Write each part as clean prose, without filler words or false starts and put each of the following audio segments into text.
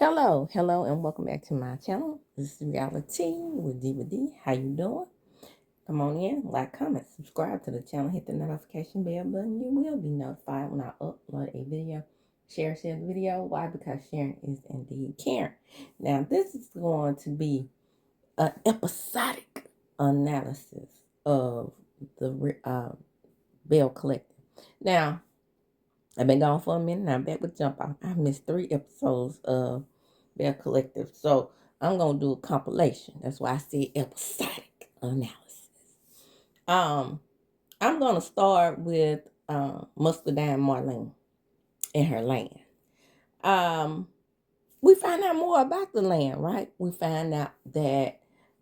Hello, and welcome back to my channel. This is Reality with D. How you doing? Come on in, like, comment, subscribe to the channel, hit the notification bell button. You will be notified when I upload a video. Share the video. Why? Because sharing is indeed caring. Now, this is going to be an episodic analysis of the Belle Collective. Now, I've been gone for a minute, and I'm back with Jump Off. I missed 3 episodes of Belle Collective, so I'm gonna do a compilation. That's why I said episodic analysis. Um, I'm gonna start with Muscadine Marlene and her land. We find out more about the land, right? We find out that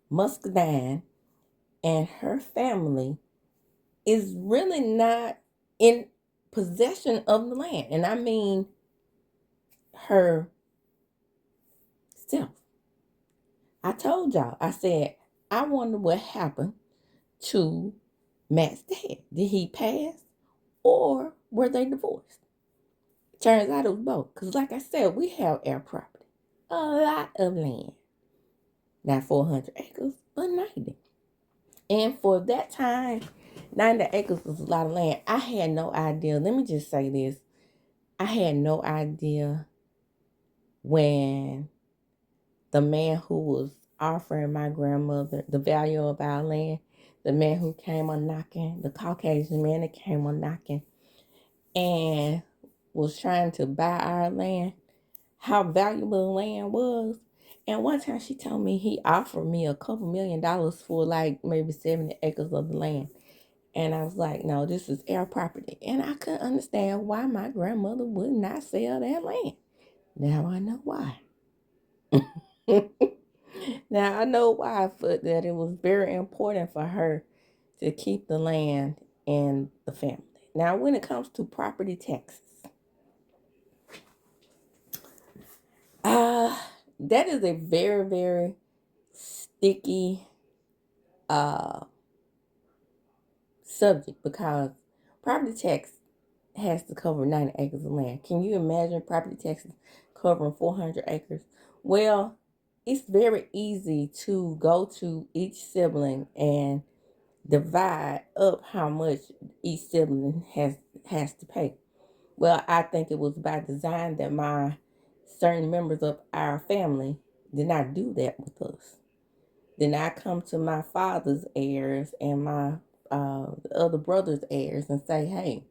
Muscadine and her family is really not in possession of the land, and I mean her self. I told y'all, I said, I wonder what happened to Matt's dad. Did he pass or were they divorced? Turns out it was both. Because like I said, we have air property. A lot of land. Not 400 acres, but 90. And for that time, 90 acres was a lot of land. I had no idea. Let me just say this. I had no idea when the man who was offering my grandmother the value of our land, the man who came on knocking, the Caucasian man that came on knocking and was trying to buy our land, how valuable the land was. And one time she told me he offered me a couple $1,000,000 for like maybe 70 acres of the land. And I was like, no, this is our property. And I couldn't understand why my grandmother would not sell that land. Now I know why. Now I know why, but that it was very important for her to keep the land and the family. Now, when it comes to property taxes, that is a very, very sticky subject because property tax has to cover 90 acres of land. Can you imagine property taxes covering 400 acres? Well, it's very easy to go to each sibling and divide up how much each sibling has to pay. Well, I think it was by design that my certain members of our family did not do that with us. Then I come to my father's heirs and my the other brother's heirs and say, hey,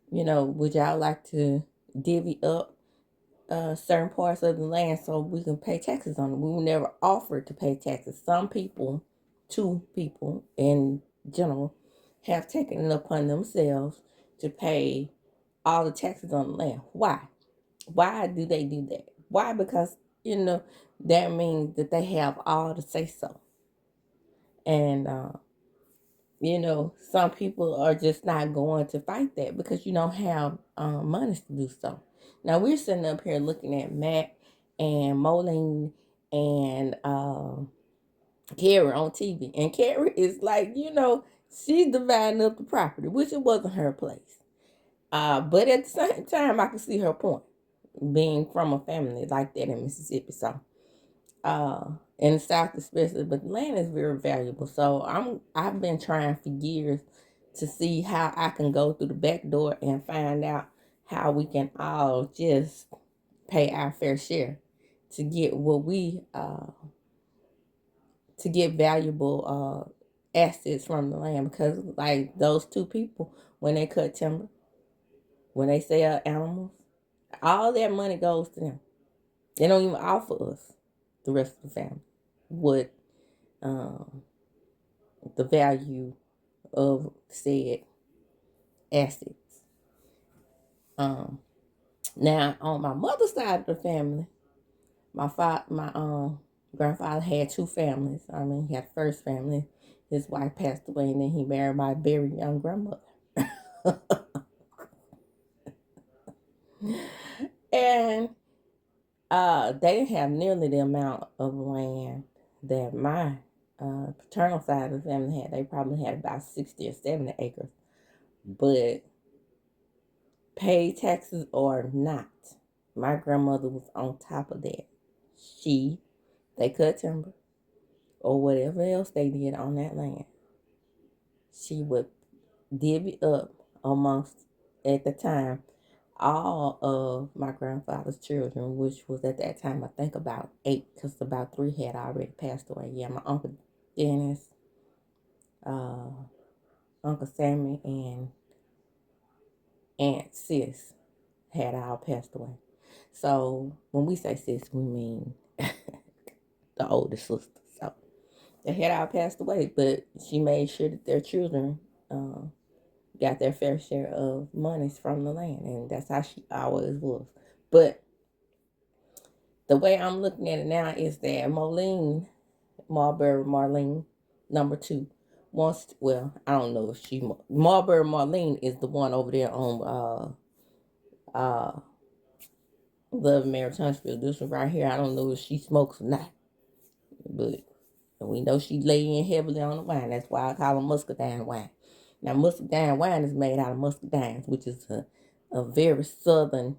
would y'all like to divvy up certain parts of the land so we can pay taxes on it? We were never offered to pay taxes. Some people, 2 people in general, have taken it upon themselves to pay all the taxes on the land. Why? Why do they do that? Why? Because, that means that they have all the say so. And, some people are just not going to fight that because you don't have money to do so. Now, we're sitting up here looking at Matt and Moline and Carrie on TV. And Carrie is like, she's dividing up the property, which it wasn't her place. But at the same time, I can see her point, being from a family like that in Mississippi. So, in the South especially, but land is very valuable. So I've been trying for years to see how I can go through the back door and find out how we can all just pay our fair share to get what we to get valuable assets from the land, because like those 2 people, when they cut timber, when they sell animals, all that money goes to them. They don't even offer us, the rest of the family, what the value of said assets. Now on my mother's side of the family, my grandfather had 2 families. I mean, he had the first family. His wife passed away, and then he married my very young grandmother. And they didn't have nearly the amount of land that my paternal side of the family had. They probably had about 60 or 70 acres. But pay taxes or not, My grandmother was on top of that. They cut timber or whatever else they did on that land. She would divvy up amongst, at the time, all of my grandfather's children, which was at that time, I think about 8, because about 3 had already passed away. Yeah, my Uncle Dennis, uh, Uncle Sammy, and Aunt Sis had all passed away. So when we say sis, we mean the oldest sister. So they had all passed away, but she made sure that their children uh, got their fair share of monies from the land, and that's how she always was. But the way I'm looking at it now is that Marlene, number 2, well, I don't know if Marbury Marlene is the one over there on Love and Marriage Huntsville. This one right here, I don't know if she smokes or not, but we know she lay in heavily on the wine. That's why I call them muscadine wine. Now, muscadine wine is made out of muscadines, which is a very southern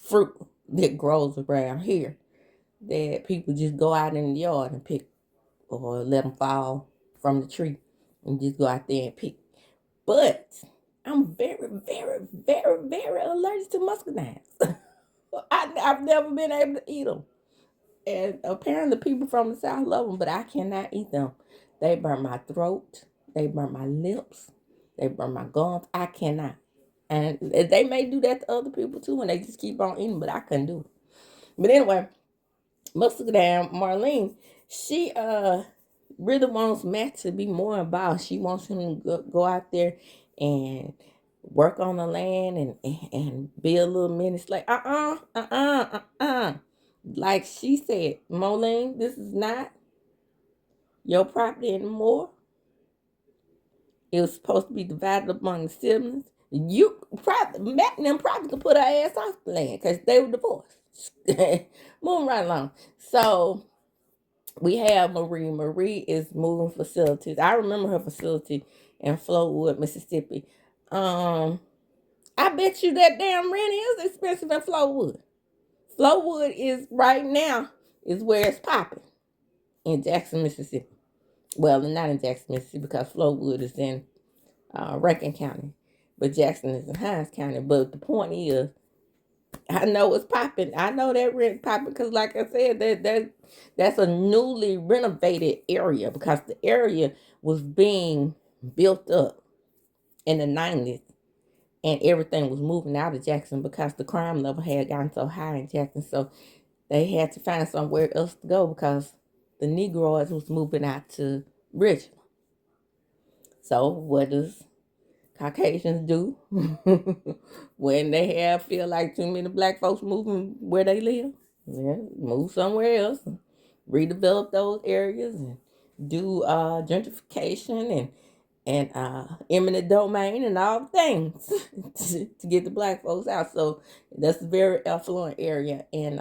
fruit that grows around here that people just go out in the yard and pick, or let them fall from the tree and just go out there and pick. But I'm very, very, very, very allergic to muscadines. I've never been able to eat them. And apparently people from the South love them, but I cannot eat them. They burn my throat. They burn my lips. They burn my gums. I cannot. And they may do that to other people too, and they just keep on eating, but I couldn't do it. But anyway, Muscadine Marlene, she really wants Matt to be more involved. She wants him to go out there and work on the land and be a little menace. Like, like she said, Marlene, this is not your property anymore. It was supposed to be divided among the siblings. Matt and them probably could put her ass off the land because they were divorced. Moving right along. So we have Marie. Marie is moving facilities. I remember her facility in Flowood, Mississippi. I bet you that damn rent is expensive in Flowood. Flowood is right now is where it's popping in Jackson, Mississippi. Well, not in Jackson, Mississippi, because Flowood is in Rankin County, but Jackson is in Hinds County. But the point is, I know it's popping. I know that rent popping because, like I said, that's a newly renovated area because the area was being built up in the 90s and everything was moving out of Jackson because the crime level had gotten so high in Jackson. So they had to find somewhere else to go because the Negroes was moving out to Richmond. So what does Caucasians do when they feel like too many black folks moving where they live? Yeah, move somewhere else, and redevelop those areas, and do gentrification and eminent domain and all things to get the black folks out. So that's a very affluent area, and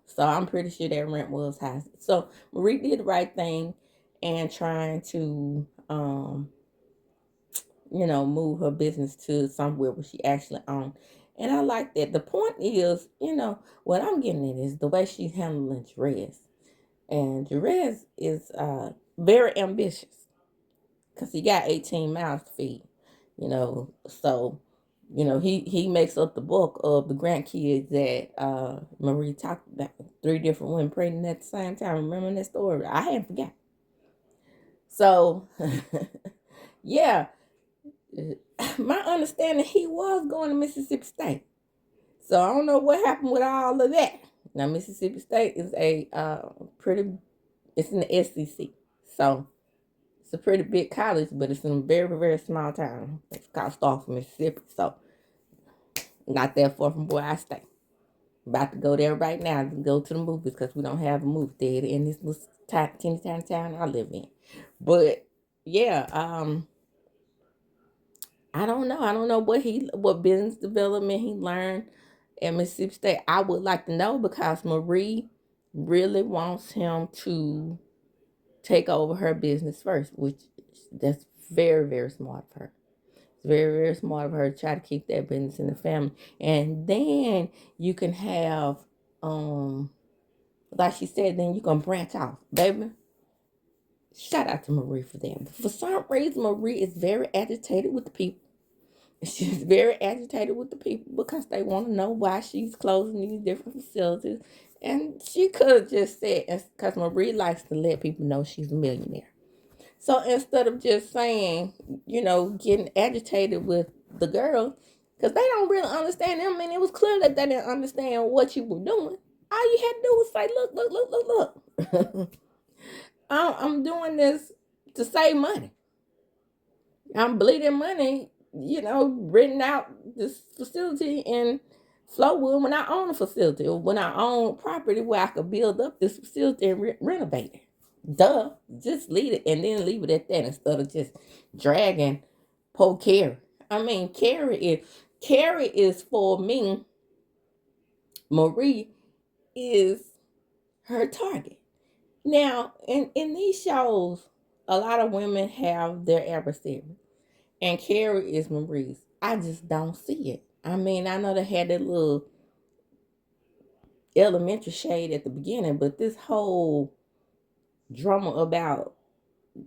so I'm pretty sure that rent was high. So Marie did the right thing and trying to move her business to somewhere where she actually owned. And I like that. The point is, what I'm getting at is the way she's handling Jerez. And Jerez is very ambitious because he got 18 mouths to feed, So, he makes up the bulk of the grandkids that Marie talked about. 3 different women pregnant at the same time. Remember that story? I hadn't forgot. So, yeah. My understanding, he was going to Mississippi State. So I don't know what happened with all of that. Now Mississippi State is it's in the SEC. So it's a pretty big college, but it's in a very, very small town. It's called Stafford, Mississippi. So not that far from where I stay. About to go there right now to go to the movies because we don't have a movie theater in this little teeny tiny town I live in. But yeah, I don't know. I don't know what business development he learned at Mississippi State. I would like to know because Marie really wants him to take over her business first, which that's very, very smart for her. It's very, very smart of her to try to keep that business in the family. And then you can have, like she said, then you can branch off. Baby, shout out to Marie for that. But for some reason, Marie is very agitated with the people. She's very agitated with the people because they want to know why she's closing these different facilities. And she could have just said, because Marie likes to let people know she's a millionaire. So instead of just saying, getting agitated with the girls, because they don't really understand them, and it was clear that they didn't understand what you were doing. All you had to do was say, look, look, look, look, look. I'm doing this to save money. I'm bleeding money, renting out this facility in Flowood when I own a facility, or when I own property where I could build up this facility and renovate it. Duh, just leave it and then leave it at that instead of just dragging poor Carrie. I mean, Carrie is for me. Marie is her target. Now, in these shows, a lot of women have their adversaries, and Carrie is Marie's. I just don't see it. I mean, I know they had that little elementary shade at the beginning, but this whole drama about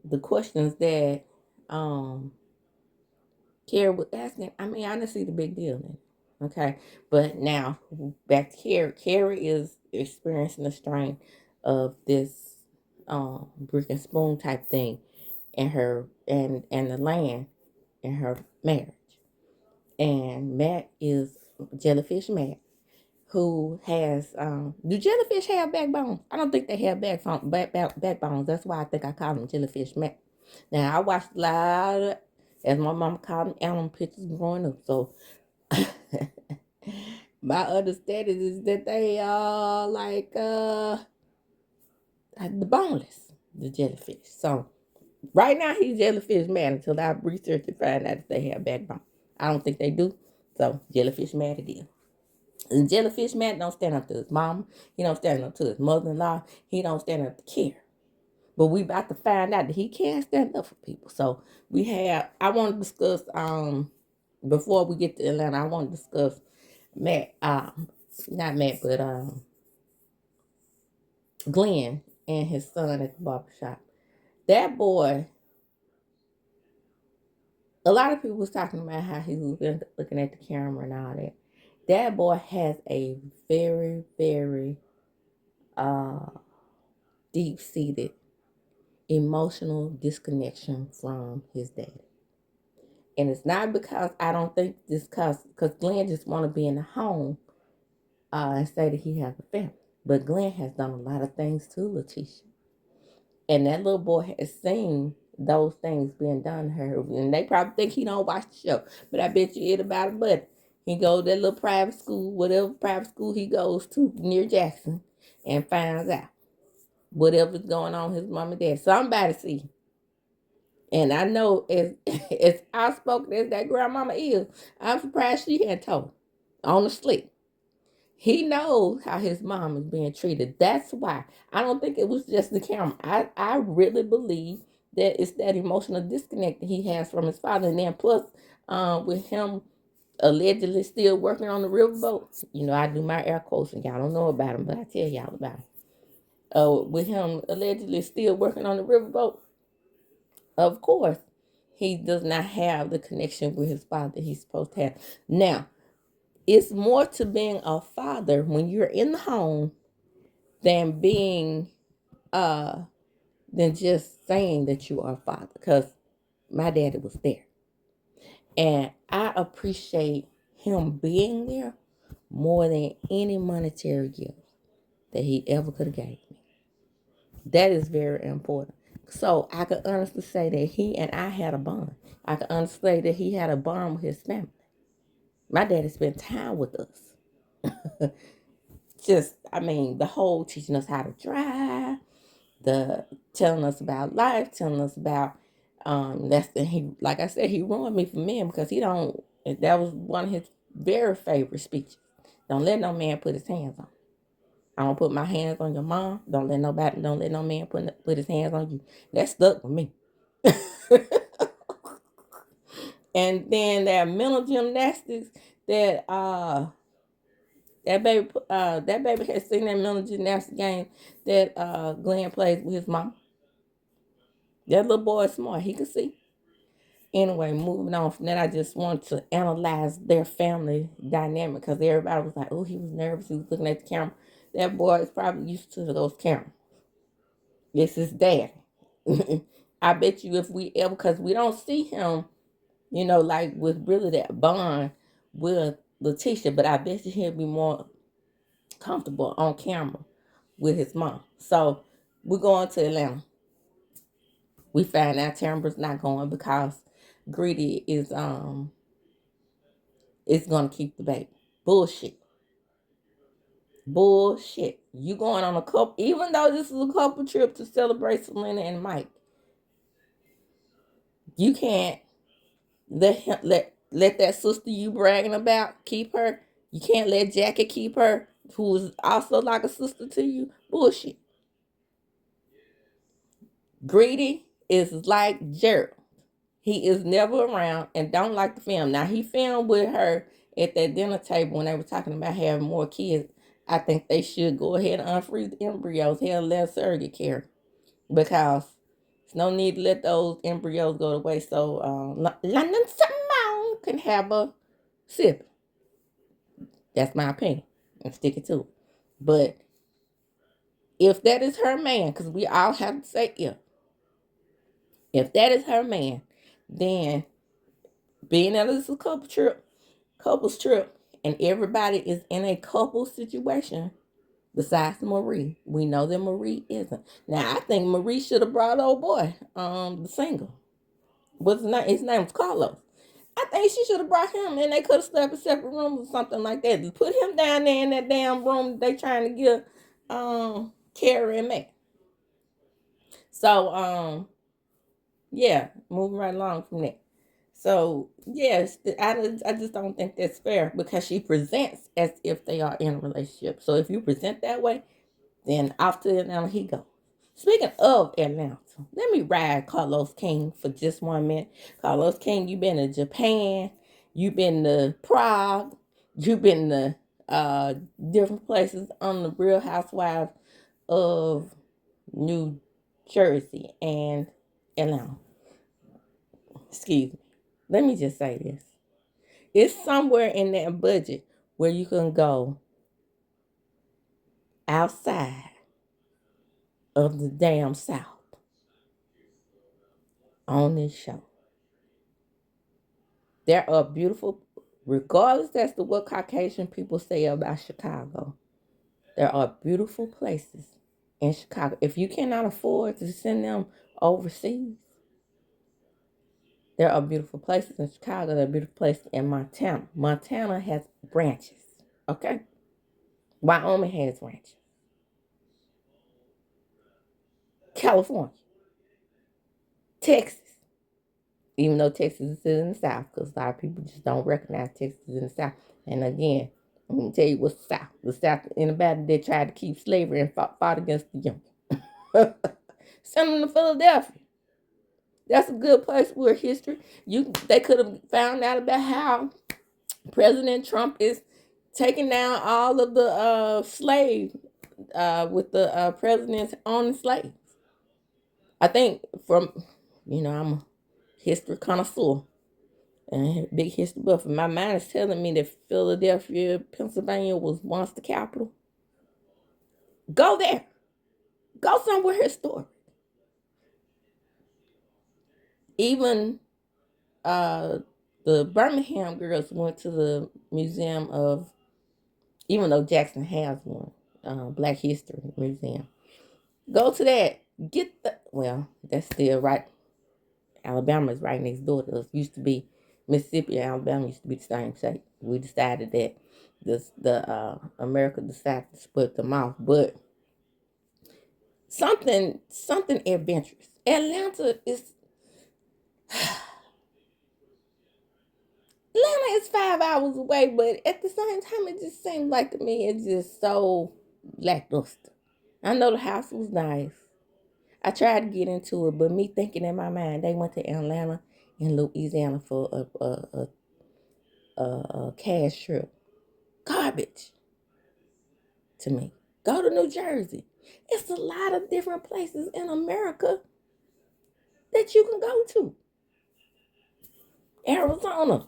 the questions that Carrie was asking, I mean, I didn't see the big deal in it. Okay. But now back to Carrie. Carrie is experiencing the strain of this brick and spoon type thing in her and the land in her marriage. And Matt is Jellyfish Matt, who has do jellyfish have backbones? I don't think they have backbones. That's why I think I call them Jellyfish Matt. Now I watched a lot of, as my mom called them, animal pictures growing up. So my understanding is that they are like the boneless, the jellyfish. So right now he's Jellyfish Matt until I research and find out if they have backbone. I don't think they do. So Jellyfish Matt it is. And Jellyfish Matt don't stand up to his mom. He don't stand up to his mother-in-law. He don't stand up to Care. But we about to find out that he can stand up for people. So I want to discuss, before we get to Atlanta, I want to discuss Matt, not Matt, but Glenn and his son at the barbershop. That boy, a lot of people was talking about how he was looking at the camera and all that. That boy has a very, very deep-seated emotional disconnection from his daddy. And it's not because I don't think this because Glenn just want to be in the home and say that he has a family. But Glenn has done a lot of things too, Lateshia. And that little boy has seen those things being done to her. And they probably think he don't watch the show. But I bet you it about it. But he goes to that little private school, whatever private school he goes to near Jackson, and finds out whatever's going on with his mom and dad. Somebody see. And I know as outspoken as that grandmama is, I'm surprised she hadn't told on the slip. He knows how his mom is being treated. That's why. I don't think it was just the camera. I really believe that it's that emotional disconnect that he has from his father. And then plus, with him allegedly still working on the riverboat. I do my air quotes and y'all don't know about him, but I tell y'all about him. With him allegedly still working on the riverboat, of course, he does not have the connection with his father that he's supposed to have. Now, it's more to being a father when you're in the home than being than just saying that you are a father. Because my daddy was there. And I appreciate him being there more than any monetary gift that he ever could have gave me. That is very important. So I could honestly say that he and I had a bond. I could honestly say that he had a bond with his family. My daddy spent time with us. The whole teaching us how to drive, the telling us about life, telling us about like I said, he ruined me for men because that was one of his very favorite speeches. Don't let no man put his hands on. I don't put my hands on your mom. Don't let no man put his hands on you. That stuck with me. And then that mental gymnastics that that baby has seen that mental gymnastics game that Glenn plays with his mom. That little boy is smart. He can see. Anyway, moving on from that, I just want to analyze their family dynamic because everybody was like, oh, he was nervous. He was looking at the camera. That boy is probably used to those cameras. This is dad. I bet you if we ever, because we don't see him, like with really that bond with Lateshia, but I bet you he'll be more comfortable on camera with his mom. So we're going to Atlanta. We find out Tambra's not going because Greedy is gonna keep the baby. Bullshit. Bullshit. You going on a couple, even though this is a couple trip to celebrate Selena and Mike, you can't let that sister you bragging about keep her. You can't let Jackie keep her, who is also like a sister to you. Bullshit. Greedy is like Gerald. He is never around and don't like the film. Now he filmed with her at that dinner table when they were talking about having more kids. I think they should go ahead and unfreeze the embryos. Hell, let surrogate care because there's no need to let those embryos go to waste. So London Simone can have a sip. That's my opinion, and stick it to it. But if that is her man, because we all have to say if that is her man, then being that it's a couples trip, and everybody is in a couple situation besides Marie. We know that Marie isn't. Now I think Marie should have brought old boy, the single. What's his name? His name was Carlos. I think she should have brought him and they could have slept in separate rooms or something like that. Put him down there in that damn room that they trying to give Carrie and Matt. So yeah, moving right along from that. So yes, I just don't think that's fair because she presents as if they are in a relationship. So if you present that way, then off to Atlanta he go. Speaking of Atlanta, let me ride Carlos King for just 1 minute. Carlos King, you've been to Japan, you've been to Prague, you've been to different places on the Real Housewives of New Jersey and Atlanta. Excuse me. Let me just say this. It's somewhere in that budget where you can go outside of the damn South on this show. There are beautiful, regardless as to what Caucasian people say about Chicago, there are beautiful places in Chicago. If you cannot afford to send them overseas, there are beautiful places in Chicago. There are beautiful places in Montana. Montana has branches, okay? Wyoming has ranches. California, Texas, even though Texas is in the South, because a lot of people just don't recognize Texas in the South. And again, I'm going to tell you what's the South. The South, anybody that tried to keep slavery and fought against the young. Send them to Philadelphia. That's a good place where history. They could have found out about how President Trump is taking down all of the slaves with the president's own slaves. I think I'm a history connoisseur and a big history buff. My mind is telling me that Philadelphia, Pennsylvania was once the capital. Go there. Go somewhere historic. Even the Birmingham girls went to the Museum of, even though Jackson has one, Black History Museum. Go to that. That's still right. Alabama is right next door to us. Used to be Mississippi and Alabama used to be the same state. We decided that the America decided to split them off, but something adventurous. Atlanta is 5 hours away, but at the same time, it just seems like to me it's just so lackluster. I know the house was nice. I tried to get into it, but me thinking in my mind, they went to Atlanta in Louisiana for a cash trip. Garbage to me. Go to New Jersey. It's a lot of different places in America that you can go to. Arizona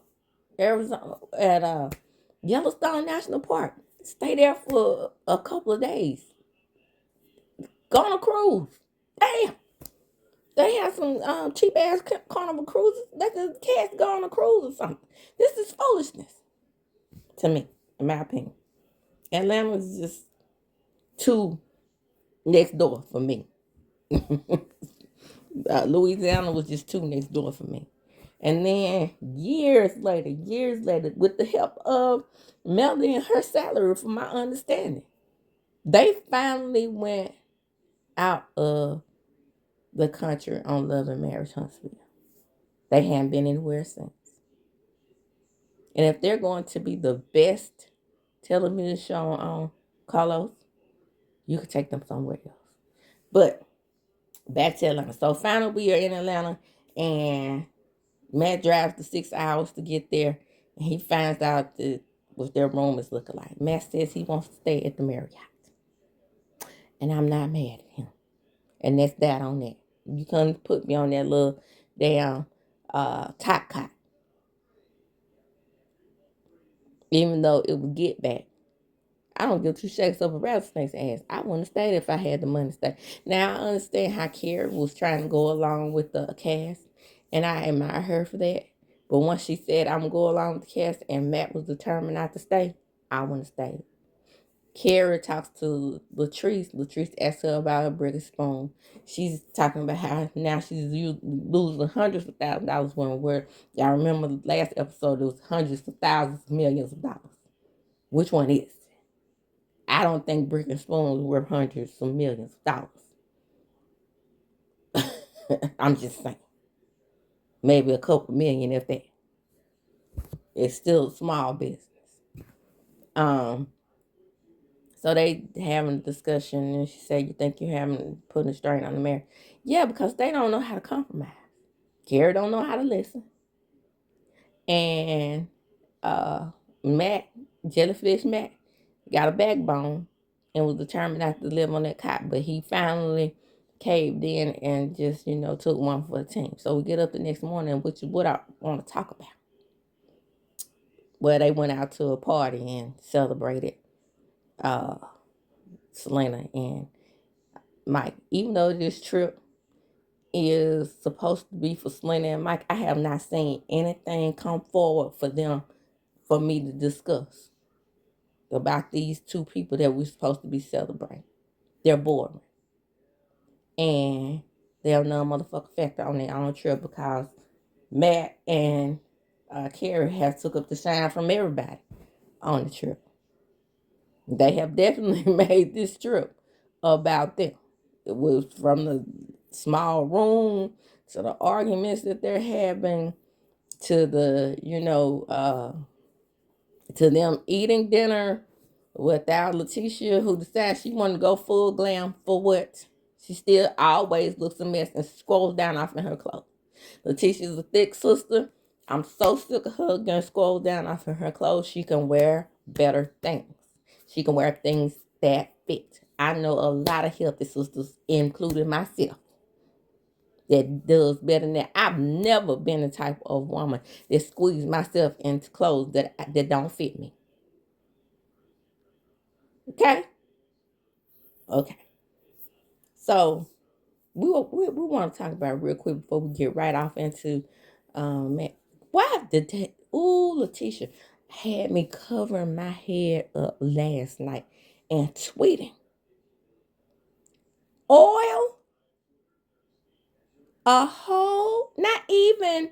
at Yellowstone National Park. Stay there for a couple of days. Go on a cruise. Damn. They have some cheap ass carnival cruises. Let the cats go on a cruise or something. This is foolishness to me, in my opinion. Atlanta is just too next door for me. Louisiana was just too next door for me. And then years later, with the help of Melody and her salary, from my understanding, they finally went out of the country on Love and Marriage Huntsville. They haven't been anywhere since. And if they're going to be the best television show on Carlos, you could take them somewhere else. But back to Atlanta. So finally we are in Atlanta, and Matt drives the 6 hours to get there, and he finds out what their room is looking like. Matt says he wants to stay at the Marriott. And I'm not mad at him. And that's that on that. You couldn't put me on that little damn top cot. Even though it would get back. I don't give two shakes of a rattlesnake's ass. I wouldn't have stayed if I had the money to stay. Now, I understand how Carrie was trying to go along with the cast, and I admire her for that. But once she said, I'm going to go along with the cast, and Matt was determined not to stay, I wouldn't have stayed. Carrie talks to Latrice. Latrice asks her about her brick and spoon. She's talking about how now she's losing hundreds of thousands of dollars where y'all remember the last episode, it was hundreds of thousands, millions of dollars. Which one is? I don't think brick and spoon is worth hundreds of millions of dollars. I'm just saying. Maybe a couple million if that. It's still a small business. So they having a discussion, and she said, you think you're putting a strain on the marriage? Yeah, because they don't know how to compromise. Carrie don't know how to listen. And Matt, Jellyfish Matt, got a backbone and was determined not to live on that cot. But he finally caved in and just, took one for the team. So we get up the next morning, which is what I want to talk about. Well, they went out to a party and celebrated Selena and Mike. Even though this trip is supposed to be for Selena and Mike, I have not seen anything come forward for me to discuss about these two people that we're supposed to be celebrating. They're boring. And they're no motherfucking factor on their own trip because Matt and Carrie have took up the shine from everybody on the trip. They have definitely made this trip about them. It was from the small room to the arguments that they're having to the, to them eating dinner without Lateshia, who decides she wanted to go full glam for what? She still always looks a mess and scrolls down off in her clothes. Letitia's a thick sister. I'm so sick of her getting scrolled down off in her clothes. She can wear better things. She can wear things that fit. I know a lot of healthy sisters, including myself, that does better than that. I've never been the type of woman that squeezes myself into clothes that don't fit me. Okay? Okay. So we want to talk about it real quick before we get right off into why did that Lateshia had me covering my head up last night and tweeting. Oil, a whole, not even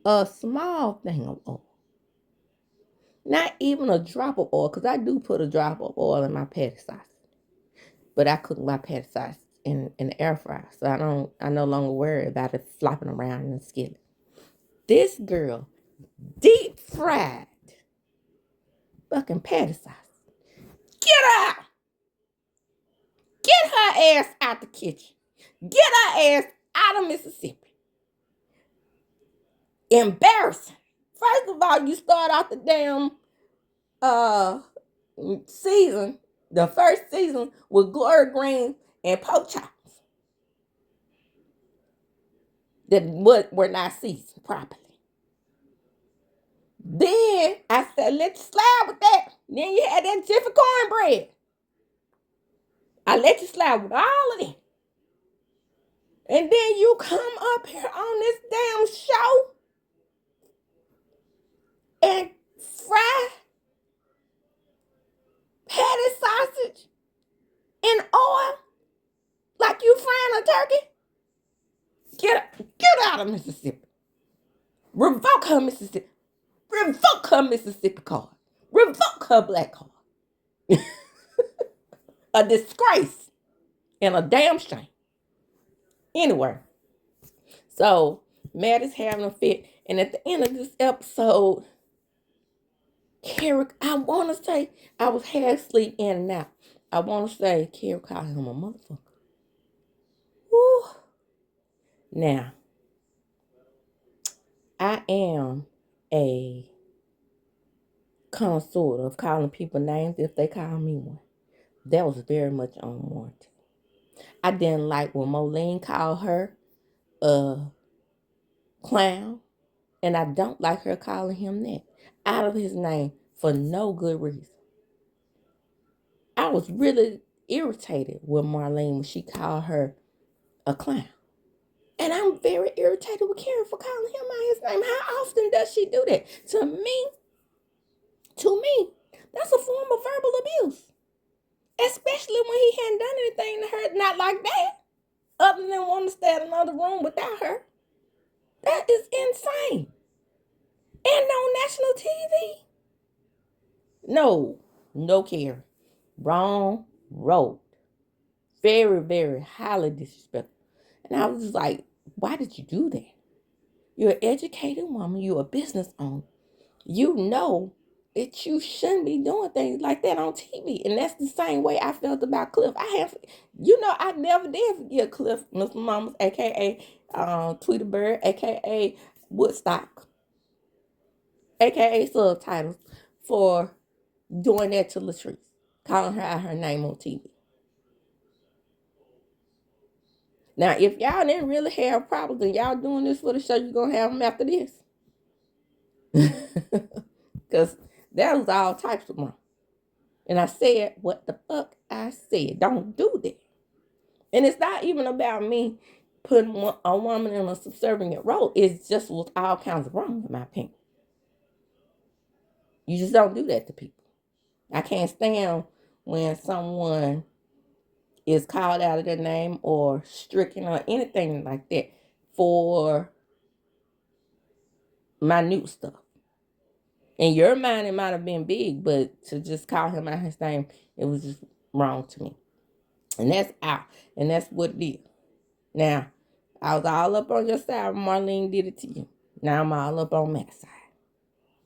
a small thing of oil. Not even a drop of oil, because I do put a drop of oil in my patty sauce. But I cook my patty sauce in the air fryer, so I no longer worry about it flopping around in the skillet. This girl deep fried fucking patty sauce. Get her out! Get her ass out the kitchen. Get her ass out of Mississippi. Embarrassing. First of all, you start off the damn season, the first season, with Glory Green and pork chops that were not seasoned properly. Then I said, let you slide with that. Then you had that Jiffy cornbread. I let you slide with all of it. And then you come up here on this damn show and fry patty sausage in oil like you frying a turkey. Get out of Mississippi. Revoke her Mississippi. Revoke her Mississippi card. Revoke her black card. A disgrace and a damn shame. Anyway, so Matt is having a fit. And at the end of this episode, Carrie, I want to say, I was half asleep in and out. I want to say Carrie called him a motherfucker. Woo. Now, I am a connoisseur of calling people names if they call me one. That was very much unwarranted. I didn't like when Moline called her a clown, and I don't like her calling him that out of his name for no good reason. I was really irritated with Marlene when she called her a clown. And I'm very irritated with Carrie for calling him out his name. How often does she do that? To me, that's a form of verbal abuse. Especially when he hadn't done anything to her, not like that, other than wanting to stay in another room without her. That is insane. And on national TV. No, Carrie. Wrong road. Very, very highly disrespectful. And I was just like, why did you do that? You're an educated woman. You're a business owner. You know that you shouldn't be doing things like that on TV. And that's the same way I felt about Cliff. I never did forget Cliff, Mr. Mamas, a.k.a. Tweety Bird, a.k.a. Woodstock, a.k.a. Subtitles, for doing that to Latrice, calling her out her name on TV. Now, if y'all didn't really have problems and y'all doing this for the show, you're going to have them after this. Because that was all types of wrong. And I said, what the fuck I said. Don't do that. And it's not even about me putting a woman in a subservient role. It's just with all kinds of wrong, in my opinion. You just don't do that to people. I can't stand when someone is called out of their name or stricken or anything like that for minute stuff. In your mind, it might have been big, but to just call him out his name, it was just wrong to me. And that's out. And that's what it is. Now, I was all up on your side when Marlene did it to you. Now I'm all up on Matt's side.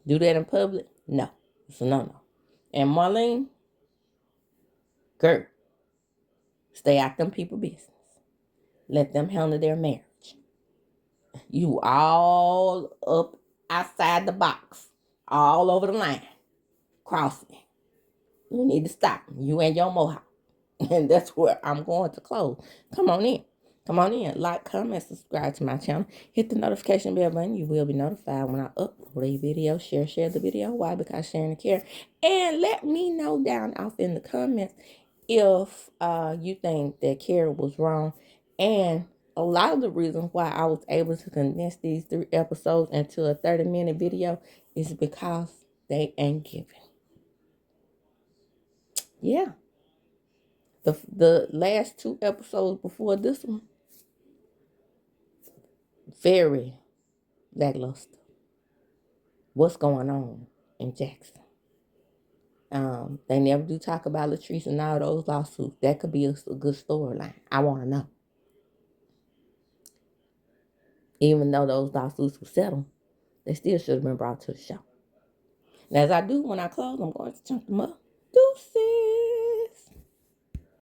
Do that in public? No. It's a no-no. And Marlene, girl, stay out them people business. Let them handle their marriage. You all up outside the box. All over the line. Crossing it. You need to stop. You and your mohawk. And that's where I'm going to close. Come on in. Like, comment, subscribe to my channel. Hit the notification bell button. You will be notified when I upload a video. Share the video. Why? Because sharing the care. And let me know down off in the comments if you think that Carrie was wrong. And a lot of the reasons why I was able to condense these 3 episodes into a 30-minute video is because they ain't giving. Yeah. The last 2 episodes before this one, very lackluster. What's going on in Jackson? They never do talk about Latrice and all those lawsuits. That could be a good storyline. I want to know. Even though those lawsuits were settled, they still should have been brought to the show. And as I do when I close, I'm going to chunk them up. Deuces.